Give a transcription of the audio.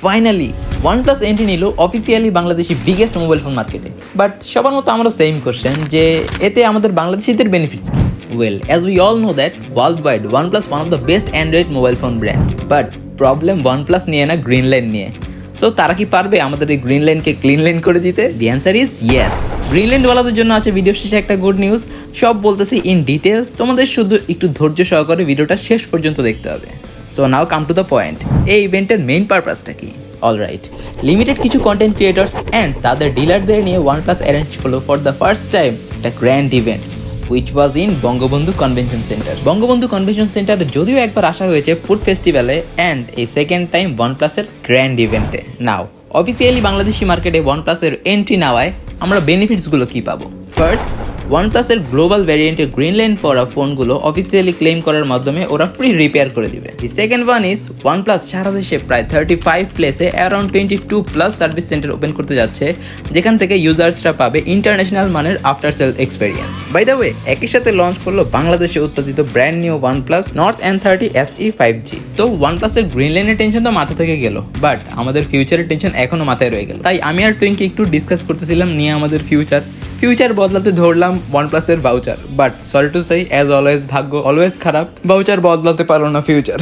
Finally OnePlus entry নিল officially Bangladeshi biggest mobile phone মার্কেটে। But সবার মতো আমারও সেম কোশ্চেন যে এতে আমাদের বাংলাদেশিদের বেনিফিটস কি? Well, as we all know that worldwide OnePlus one of the best Android mobile phone brand. But problem OnePlus নিয়ে না, গ্রিন লাইন নিয়ে। সো তারা কি পারবে আমাদের এই গ্রিন লাইনকে ক্লিন লাইন করে দিতে? The answer is yes. Green line ওয়ালাদের জন্য আছে ভিডিও শেষে একটা গুড নিউজ। সব বলতেছি ইন ডিটেল, তোমাদের শুধু একটু ধৈর্য সহকারে ভিডিওটা শেষ পর্যন্ত দেখতে হবে। So now come to the point, এই ইভেন্টের মেইন পারপাসটা কি? অলরাইট, লিমিটেড কিছু কন্টেন্ট ক্রিয়েটার্স অ্যান্ড তাদের ডিলারদের নিয়ে OnePlus অ্যারেঞ্জ করলো ফর দ্য ফার্স্ট টাইম একটা grand event which was in Bangabandhu convention centre. Bangabandhu convention সেন্টারে যদিও একবার আসা হয়েছে ফুড ফেস্টিভ্যালে অ্যান্ড এই সেকেন্ড টাইম OnePlus এর গ্র্যান্ড ইভেন্টে। নাও অফিসিয়ালি বাংলাদেশি মার্কেটে OnePlus এর এন্ট্রি নেওয়ায় আমরা বেনিফিটসগুলো কি পাবো? ফার্স্ট, OnePlus এর গ্লোবাল ভ্যারিয়েন্টের গ্রিন লাইন পড়া ফোনগুলো অফিসিয়ালি ক্লেম করার মাধ্যমে ওরা ফ্রি রিপেয়ার করে দিবে। The second one is OnePlus সারা দেশে প্রায় 35 প্লেসে অ্যারাউন্ড 22+ সার্ভিস সেন্টার ওপেন করতে যাচ্ছে, যেখান থেকে ইউজার্সরা পাবে ইন্টারন্যাশনাল মানের after sale experience. By the way, একই সাথে লঞ্চ করলো বাংলাদেশে উৎপাদিত brand new OnePlus Nord N30 SE 5G। তো OnePlus এর গ্রিন লাইনের টেনশন তো মাথা থেকে গেল, বাট আমাদের ফিউচারের টেনশন এখনো মাথায় রয়ে গেল। তাই আমি আর টুইঙ্কি একটু ডিসকাস করতেছিলাম নিয়ে আমাদের ফিউচার বদলাতে ধরলাম OnePlus এর voucher. But sorry to say, as always ভাগ্য অলওয়েজ খারাপ, ভাউচার বদলাতে পারলো না ফিউচার।